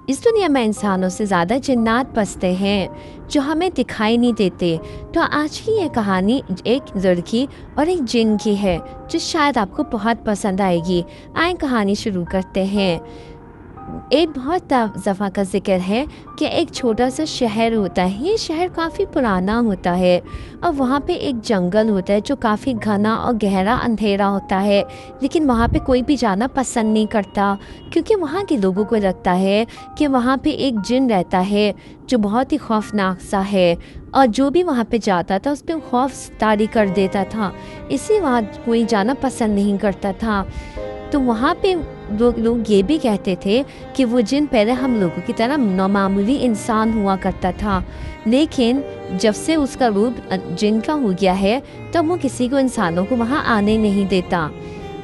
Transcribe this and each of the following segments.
इस दुनिया में इंसानों से ज़्यादा जिन्नात बसते हैं जो हमें दिखाई नहीं देते। तो आज की ये कहानी एक लड़की और एक जिन की है जो शायद आपको बहुत पसंद आएगी। आए कहानी शुरू करते हैं। एक बहुत दफ़ा का जिक्र है कि एक छोटा सा शहर होता है। ये शहर काफ़ी पुराना होता है और वहाँ पे एक जंगल होता है जो काफ़ी घना और गहरा अंधेरा होता है, लेकिन वहाँ पे कोई भी जाना पसंद नहीं करता क्योंकि वहाँ के लोगों को लगता है कि वहाँ पे एक जिन रहता है जो बहुत ही खौफनाक सा है और जो भी वहाँ पे जाता था उस पर खौफ तारी कर देता था, इसलिए वहाँ कोई जाना पसंद नहीं करता था। तो वहाँ पे लोग ये भी कहते थे कि वो जिन पहले हम लोगों की तरह नामामूली इंसान हुआ करता था, लेकिन जब से उसका रूप जिन का हो गया है तब वो किसी को इंसानों को वहाँ आने नहीं देता।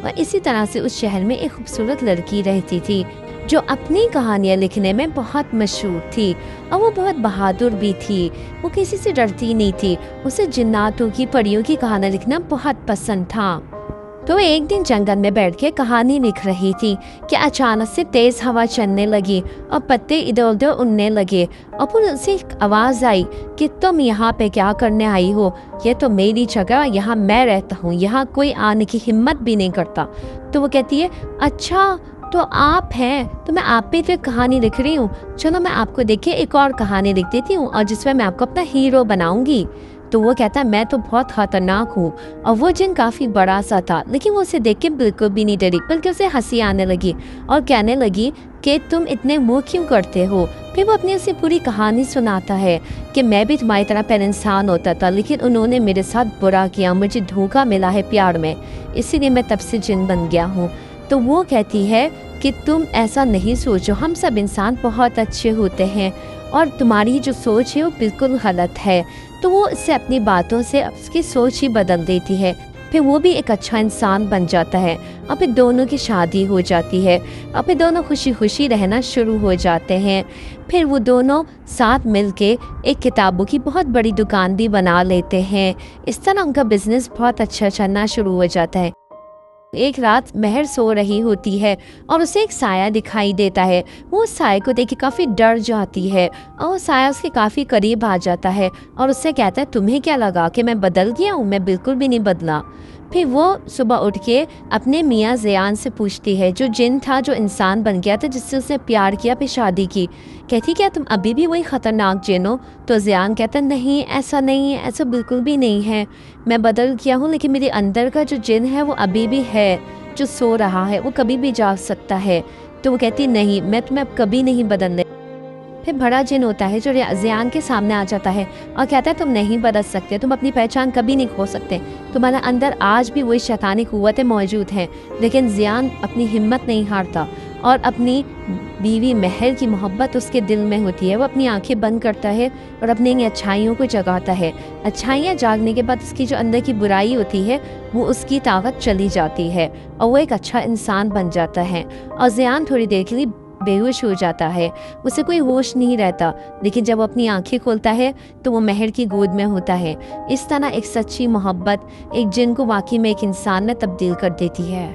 और इसी तरह से उस शहर में एक खूबसूरत लड़की रहती थी जो अपनी कहानियाँ लिखने में बहुत मशहूर थी और वो बहुत बहादुर भी थी। वो किसी से डरती नहीं थी। उसे जिन्नातों की, परियों की कहानी लिखना बहुत पसंद था। तो एक दिन जंगल में बैठ के कहानी लिख रही थी कि अचानक से तेज़ हवा चलने लगी और पत्ते इधर उधर उड़ने लगे और फिर उनसे एक आवाज़ आई कि तुम यहाँ पे क्या करने आई हो? ये तो मेरी जगह, यहाँ मैं रहता हूँ, यहाँ कोई आने की हिम्मत भी नहीं करता। तो वो कहती है, अच्छा तो आप हैं, तो मैं आप पे फिर कहानी लिख रही हूँ, चलो मैं आपको देखिए एक और कहानी लिख देती हूँ और जिसमें मैं आपको अपना हीरो बनाऊंगी। तो वो कहता है मैं तो बहुत खतरनाक हूँ। और वो जिन काफ़ी बड़ा सा था, लेकिन वो उसे देख के बिल्कुल भी नहीं डरी, बल्कि उसे हंसी आने लगी और कहने लगी कि तुम इतने मुँह क्यों करते हो। फिर वो अपनी उसे पूरी कहानी सुनाता है कि मैं भी तुम्हारी तरह पहले इंसान होता था, लेकिन उन्होंने मेरे साथ बुरा किया, मुझे धोखा मिला है प्यार में, इसीलिए मैं तब से जिन बन गया हूँ। तो वो कहती है कि तुम ऐसा नहीं सोचो, हम सब इंसान बहुत अच्छे होते हैं और तुम्हारी जो सोच है वो बिल्कुल गलत है। तो वो इससे अपनी बातों से उसकी सोच ही बदल देती है। फिर वो भी एक अच्छा इंसान बन जाता है और फिर दोनों की शादी हो जाती है और फिर दोनों खुशी खुशी रहना शुरू हो जाते हैं। फिर वो दोनों साथ मिलके एक किताबों की बहुत बड़ी दुकान भी बना लेते हैं। इस तरह उनका बिजनेस बहुत अच्छा चलना शुरू हो जाता है। एक रात महर सो रही होती है और उसे एक साया दिखाई देता है। वो उस साये को देख के काफ़ी डर जाती है और वो साया उसके काफ़ी करीब आ जाता है और उससे कहता है, तुम्हें क्या लगा कि मैं बदल गया हूँ? मैं बिल्कुल भी नहीं बदला। फिर वो सुबह उठ के अपने मियाँ ज़ियान से पूछती है, जो जिन था, जो इंसान बन गया था, जिससे उसने प्यार किया, फिर शादी की, कहती क्या तुम अभी भी वही ख़तरनाक जिन हो? तो ज़ियान कहता नहीं, ऐसा नहीं है, ऐसा बिल्कुल भी नहीं है, मैं बदल गया हूँ, लेकिन मेरे अंदर का जो जिन है वो अभी भी है, जो सो रहा है, वो कभी भी जाग सकता है। तो वो कहती नहीं, मैं तुम्हें अब कभी नहीं बदलने। फिर बड़ा जिन होता है जो ज़ियान के सामने आ जाता है और कहता है तुम नहीं बदल सकते, तुम अपनी पहचान कभी नहीं खो सकते, तुम्हारे अंदर आज भी वही शैतानी क़ुव्वतें मौजूद हैं। लेकिन ज़ियान अपनी हिम्मत नहीं हारता और अपनी बीवी महर की मोहब्बत उसके दिल में होती है। वो अपनी आंखें बंद करता है और अपनी अच्छाइयों को जगाता है। अच्छाइयाँ जागने के बाद उसकी जो अंदर की बुराई होती है वो उसकी ताकत चली जाती है और वो एक अच्छा इंसान बन जाता है। और ज़ियान थोड़ी देर के लिए बेहोश हो जाता है, उसे कोई होश नहीं रहता, लेकिन जब वो अपनी आंखें खोलता है तो वो महर की गोद में होता है। इस तरह एक सच्ची मोहब्बत एक जिन को वाकई में एक इंसान में तब्दील कर देती है।